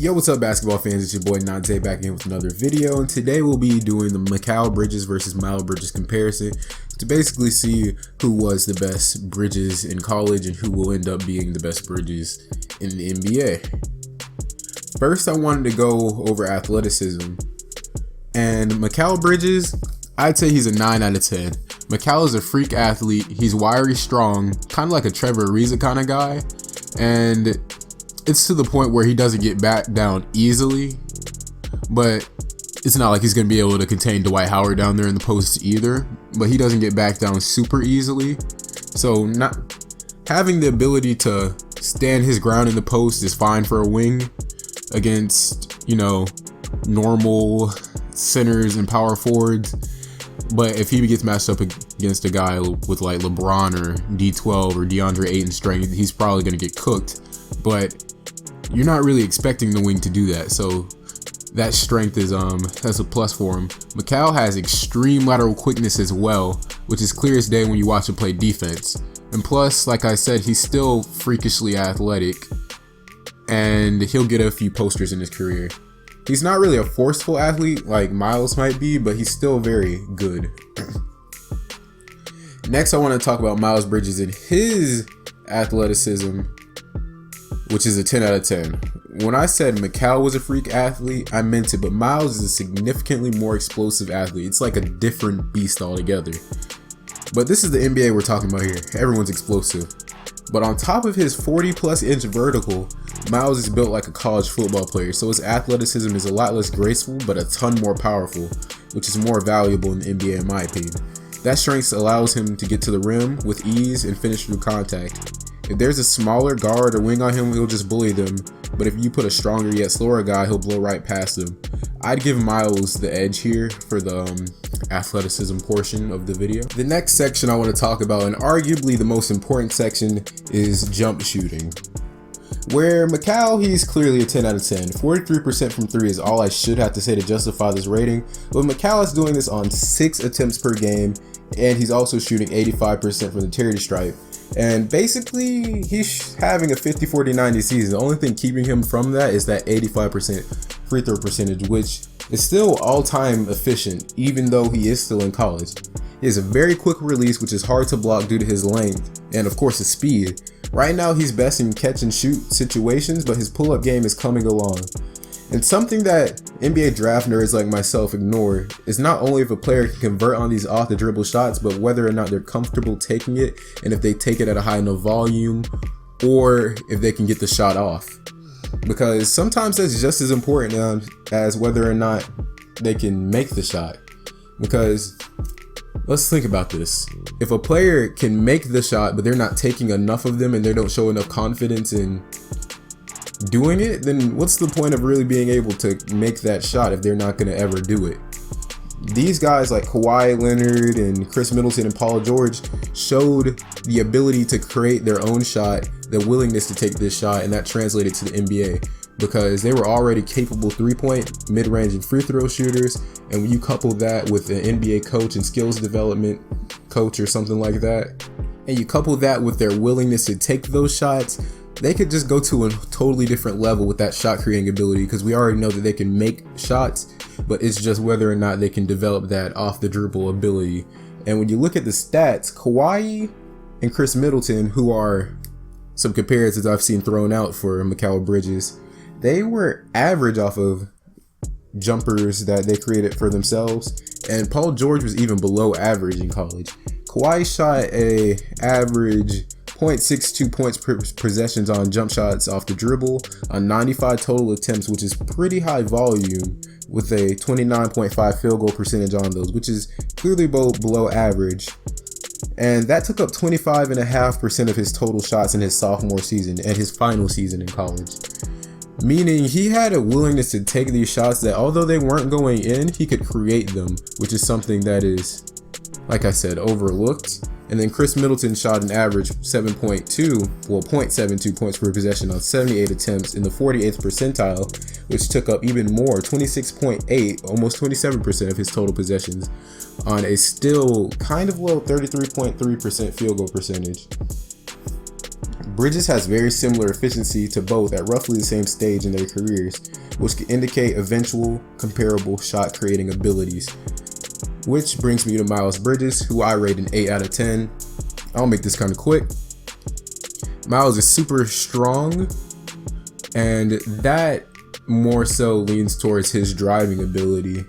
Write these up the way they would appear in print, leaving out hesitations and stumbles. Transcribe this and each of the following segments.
Yo, what's up basketball fans? It's your boy NotZay back again with another video, and today we'll be doing the Mikal Bridges versus Miles Bridges comparison to basically see who was the best Bridges in college and who will end up being the best Bridges in the NBA. First, I wanted to go over athleticism, and Mikal Bridges, I'd say he's a 9 out of 10. Mikal is a freak athlete. He's wiry, strong, kind of like a Trevor Ariza kind of guy, and it's to the point where he doesn't get back down easily, but it's not like he's going to be able to contain Dwight Howard down there in the post either, but he doesn't get back down super easily. So not having the ability to stand his ground in the post is fine for a wing against, normal centers and power forwards. But if he gets matched up against a guy with like LeBron or D12 or DeAndre Ayton strength, he's probably going to get cooked. But you're not really expecting the wing to do that, so that strength is that's a plus for him. Mikal has extreme lateral quickness as well, which is clear as day when you watch him play defense. And plus, like I said, he's still freakishly athletic, and he'll get a few posters in his career. He's not really a forceful athlete like Miles might be, but he's still very good. Next, I want to talk about Miles Bridges and his athleticism, which is a 10 out of 10. When I said Mikal was a freak athlete, I meant it, but Miles is a significantly more explosive athlete. It's like a different beast altogether. But this is the NBA we're talking about here. Everyone's explosive. But on top of his 40+ inch vertical, Miles is built like a college football player, so his athleticism is a lot less graceful, but a ton more powerful, which is more valuable in the NBA in my opinion. That strength allows him to get to the rim with ease and finish through contact. If there's a smaller guard or wing on him, he'll just bully them, but if you put a stronger yet slower guy, he'll blow right past them. I'd give Miles the edge here for the athleticism portion of the video. The next section I want to talk about, and arguably the most important section, is jump shooting. Where Mikal, he's clearly a 10 out of 10. 43% from 3 is all I should have to say to justify this rating, but Mikal is doing this on 6 attempts per game, and he's also shooting 85% from the charity stripe. And basically, he's having a 50-40-90 season. The only thing keeping him from that is that 85% free throw percentage, which is still all-time efficient, even though he is still in college. He has a very quick release, which is hard to block due to his length, and of course his speed. Right now, he's best in catch-and-shoot situations, but his pull-up game is coming along. And something that NBA draft nerds like myself ignore is not only if a player can convert on these off the dribble shots, but whether or not they're comfortable taking it, and if they take it at a high enough volume, or if they can get the shot off. Because sometimes that's just as important as whether or not they can make the shot. Because let's think about this. If a player can make the shot, but they're not taking enough of them and they don't show enough confidence in doing it, then what's the point of really being able to make that shot if they're not going to ever do it? These guys like Kawhi Leonard and Chris Middleton and Paul George showed the ability to create their own shot, the willingness to take this shot, and that translated to the NBA because they were already capable 3-point, mid-range, and free throw shooters. And when you couple that with an NBA coach and skills development coach or something like that, and you couple that with their willingness to take those shots, they could just go to a totally different level with that shot creating ability, because we already know that they can make shots, but it's just whether or not they can develop that off the dribble ability. And when you look at the stats, Kawhi and Chris Middleton, who are some comparisons I've seen thrown out for Mikal Bridges, they were average off of jumpers that they created for themselves, and Paul George was even below average in college. Kawhi shot a average 0.62 points per possessions on jump shots off the dribble on 95 total attempts, which is pretty high volume, with a 29.5 field goal percentage on those, which is clearly below average. And that took up 25.5% of his total shots in his sophomore season and his final season in college. Meaning he had a willingness to take these shots that, although they weren't going in, he could create them, which is something that is, like I said, overlooked. And then Chris Middleton shot an average 0.72 points per possession on 78 attempts in the 48th percentile, which took up even more, 26.8, almost 27% of his total possessions on a still kind of low 33.3% field goal percentage. Bridges has very similar efficiency to both at roughly the same stage in their careers, which can indicate eventual comparable shot creating abilities. Which brings me to Miles Bridges, who I rate an 8 out of 10. I'll make this kind of quick. Miles is super strong, and that more so leans towards his driving ability.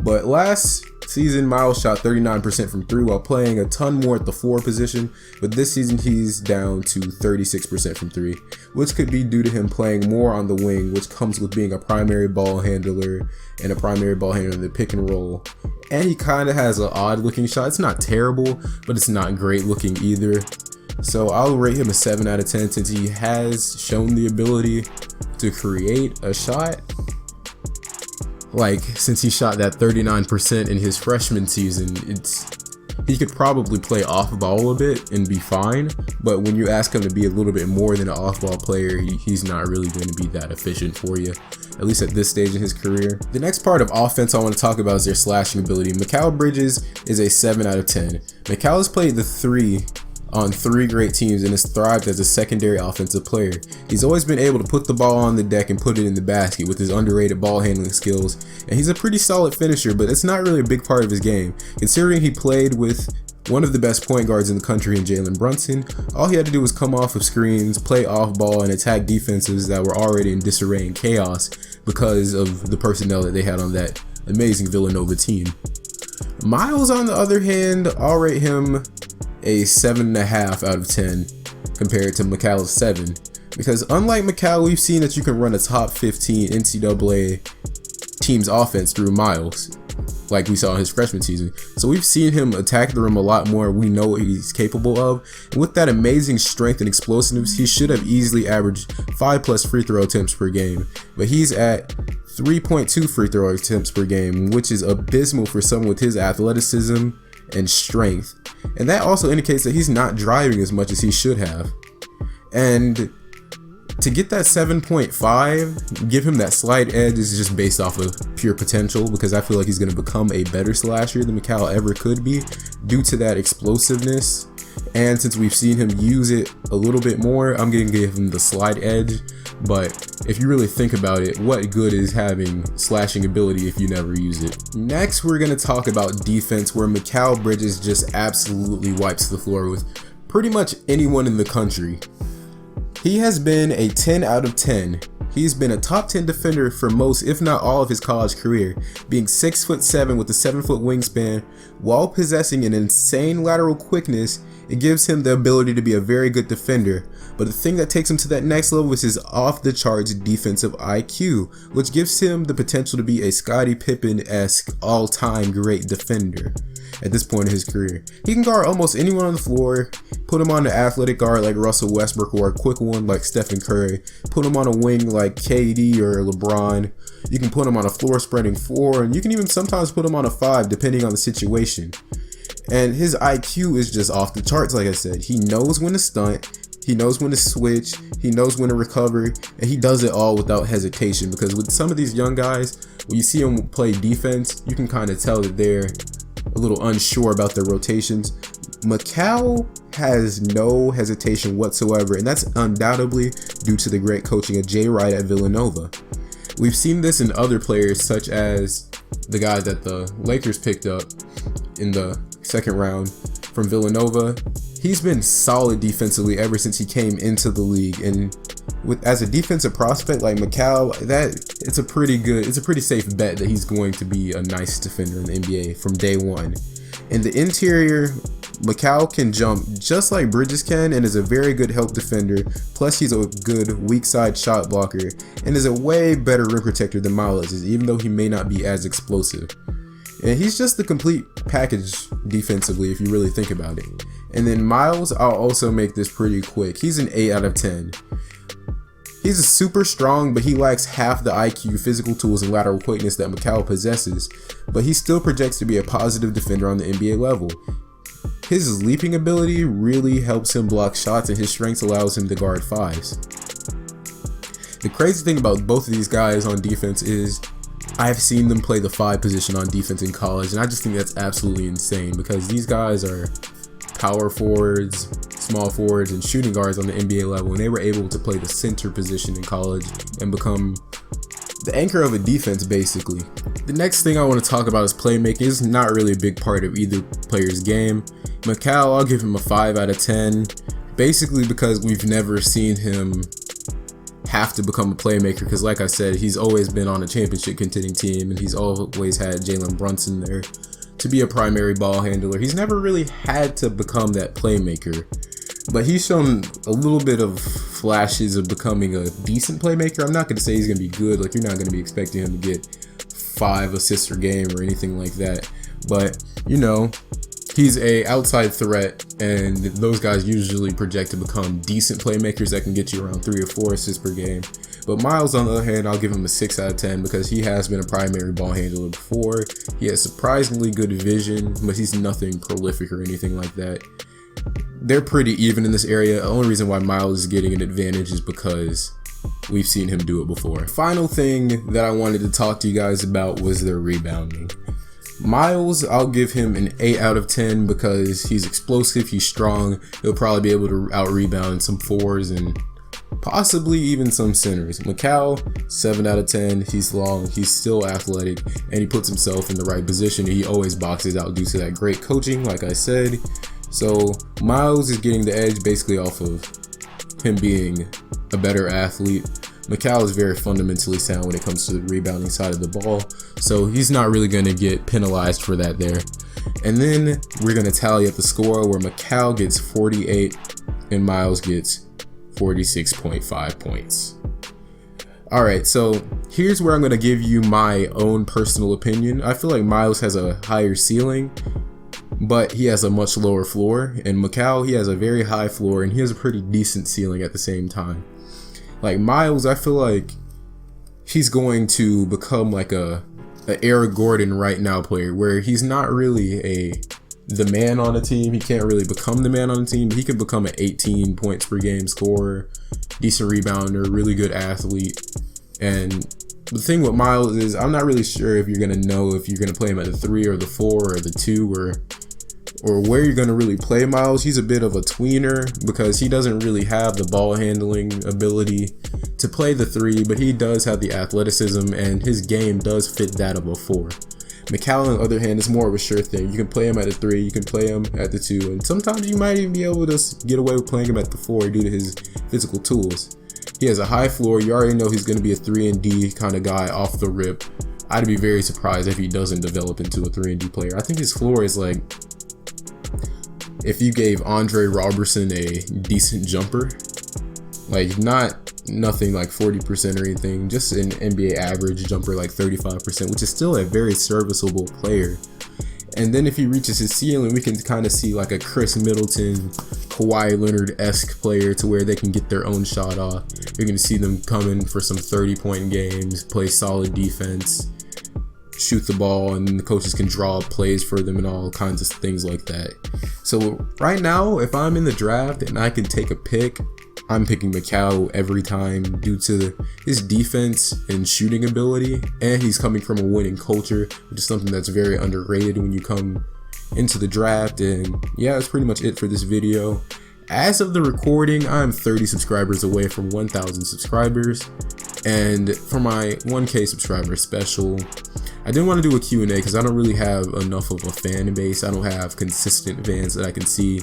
But last season, Miles shot 39% from 3 while playing a ton more at the 4 position, but this season he's down to 36% from 3, which could be due to him playing more on the wing, which comes with being a primary ball handler and a primary ball handler in the pick and roll. And he kind of has an odd looking shot. It's not terrible, but it's not great looking either. So I'll rate him a 7 out of 10 since he has shown the ability to create a shot. Like, since he shot that 39% in his freshman season, he could probably play off ball a bit and be fine, but when you ask him to be a little bit more than an off-ball player, he's not really going to be that efficient for you, at least at this stage in his career. The next part of offense I want to talk about is their slashing ability. Mikal Bridges is a 7 out of 10. Mikal has played the 3 on 3 great teams and has thrived as a secondary offensive player. He's always been able to put the ball on the deck and put it in the basket with his underrated ball handling skills, and he's a pretty solid finisher, but it's not really a big part of his game. Considering he played with one of the best point guards in the country in Jalen Brunson, all he had to do was come off of screens, play off ball, and attack defenses that were already in disarray and chaos because of the personnel that they had on that amazing Villanova team. Miles, on the other hand, I'll rate him a 7.5 out of 10 compared to Mikal's 7, because unlike Mikal, we've seen that you can run a top 15 NCAA team's offense through Miles, like we saw in his freshman season. So we've seen him attack the rim a lot more. We know what he's capable of, and with that amazing strength and explosiveness, he should have easily averaged 5+ free throw attempts per game, but he's at 3.2 free throw attempts per game, which is abysmal for someone with his athleticism and strength. And that also indicates that he's not driving as much as he should have. And to get that 7.5, give him that slight edge, is just based off of pure potential, because I feel like he's going to become a better slasher than Mikal ever could be due to that explosiveness. And since we've seen him use it a little bit more, I'm going to give him the slight edge. But if you really think about it, what good is having slashing ability if you never use it? Next, we're going to talk about defense, where Mikal Bridges just absolutely wipes the floor with pretty much anyone in the country. He has been a 10 out of 10. He's been a top 10 defender for most, if not all, of his college career, being 6'7" with a 7-foot wingspan, while possessing an insane lateral quickness. It gives him the ability to be a very good defender, but the thing that takes him to that next level is his off-the-charts defensive IQ, which gives him the potential to be a Scottie Pippen-esque all-time great defender at this point in his career. He can guard almost anyone on the floor, put him on an athletic guard like Russell Westbrook or a quick one like Stephen Curry, put him on a wing like KD or LeBron. You can put him on a floor-spreading 4, and you can even sometimes put him on a 5 depending on the situation. And his IQ is just off the charts, like I said. He knows when to stunt, he knows when to switch, he knows when to recover, and he does it all without hesitation. Because with some of these young guys, when you see them play defense, you can kind of tell that they're a little unsure about their rotations. Mikal has no hesitation whatsoever, and that's undoubtedly due to the great coaching of Jay Wright at Villanova. We've seen this in other players, such as the guy that the Lakers picked up in the second round from Villanova. He's been solid defensively ever since he came into the league, and as a defensive prospect like Mikal, it's a pretty safe bet that he's going to be a nice defender in the NBA from day one. In the interior, Mikal can jump just like Bridges can and is a very good help defender, plus he's a good weak side shot blocker and is a way better rim protector than Miles is, even though he may not be as explosive. And he's just the complete package defensively if you really think about it. And then Miles, I'll also make this pretty quick. He's an 8 out of 10. He's a super strong, but he lacks half the IQ, physical tools, and lateral quickness that Mikal possesses, but he still projects to be a positive defender on the NBA level. His leaping ability really helps him block shots, and his strength allows him to guard 5s. The crazy thing about both of these guys on defense is I've seen them play the 5 position on defense in college, and I just think that's absolutely insane because these guys are power forwards, small forwards, and shooting guards on the NBA level, and they were able to play the center position in college and become the anchor of a defense, basically. The next thing I want to talk about is playmaking. It's not really a big part of either player's game. Mikal, I'll give him a 5 out of 10, basically because we've never seen him have to become a playmaker, because like I said, he's always been on a championship contending team, and he's always had Jalen Brunson there to be a primary ball handler. He's never really had to become that playmaker, but he's shown a little bit of flashes of becoming a decent playmaker. I'm not going to say he's going to be good. Like, you're not going to be expecting him to get 5 assists per game or anything like that, but you know, he's a outside threat, and those guys usually project to become decent playmakers that can get you around 3 or 4 assists per game. But Miles, on the other hand, I'll give him a 6 out of 10 because he has been a primary ball handler before. He has surprisingly good vision, but he's nothing prolific or anything like that. They're pretty even in this area. The only reason why Miles is getting an advantage is because we've seen him do it before. Final thing that I wanted to talk to you guys about was their rebounding. Miles, I'll give him an 8 out of 10 because he's explosive, he's strong, he'll probably be able to out-rebound some 4s and possibly even some centers. Mikal, 7 out of 10, he's long, he's still athletic, and he puts himself in the right position. He always boxes out due to that great coaching, like I said. So Miles is getting the edge basically off of him being a better athlete. Mikal is very fundamentally sound when it comes to the rebounding side of the ball, so he's not really going to get penalized for that there. And then we're going to tally up the score where Mikal gets 48 and Miles gets 46.5 points. Alright, so here's where I'm going to give you my own personal opinion. I feel like Miles has a higher ceiling, but he has a much lower floor, and Mikal, he has a very high floor and he has a pretty decent ceiling at the same time. Like Miles, I feel like he's going to become like a Eric Gordon right now player, where he's not really the man on the team. He can't really become the man on the team, but he can become an 18 points per game scorer, decent rebounder, really good athlete. And the thing with Miles is I'm not really sure if you're going to know if you're going to play him at the 3 or the 4 or the 2 or where you're going to really play Miles. He's a bit of a tweener because he doesn't really have the ball handling ability to play the 3, but he does have the athleticism and his game does fit that of a 4. Mikal, on the other hand, is more of a sure thing. You can play him at the 3, you can play him at the 2, and sometimes you might even be able to get away with playing him at the 4 due to his physical tools. He has a high floor. You already know he's going to be a 3-and-D kind of guy off the rip. I'd be very surprised if he doesn't develop into a 3-and-D player. I think his floor is like if you gave Andre Robertson a decent jumper, like nothing like 40% or anything, just an NBA average jumper like 35%, which is still a very serviceable player. And then if he reaches his ceiling, we can kind of see like a Chris Middleton, Kawhi Leonard-esque player to where they can get their own shot off. You're going to see them come in for some 30-point games, play solid defense, shoot the ball, and the coaches can draw up plays for them and all kinds of things like that. So right now, if I'm in the draft and I can take a pick, I'm picking Mikal every time due to his defense and shooting ability, and he's coming from a winning culture, which is something that's very underrated when you come into the draft. And yeah, that's pretty much it for this video. As of the recording, I'm 30 subscribers away from 1,000 subscribers, and for my 1K subscriber special, I didn't want to do a Q&A because I don't really have enough of a fan base. I don't have consistent fans that I can see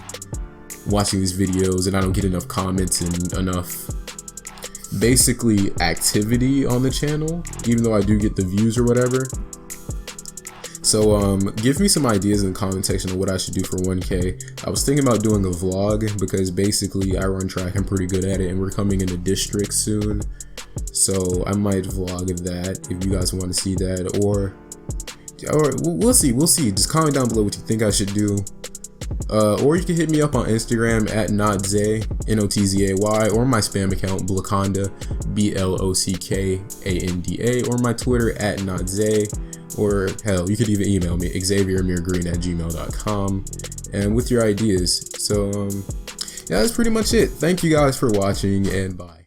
watching these videos, and I don't get enough comments and enough basically activity on the channel, even though I do get the views or whatever. So give me some ideas in the comment section of what I should do for 1K. I was thinking about doing a vlog because basically I run track, I'm pretty good at it, and we're coming into district soon, so I might vlog that if you guys want to see that, or we'll see. Just comment down below what you think I should do. Or you can hit me up on Instagram at NotZay, NotZay, or my spam account Blockanda, BLOCKANDA, or my Twitter at NotZay, or hell, you could even email me XavierAmirGreen@gmail.com, and with your ideas. So yeah, that's pretty much it. Thank you guys for watching, and bye.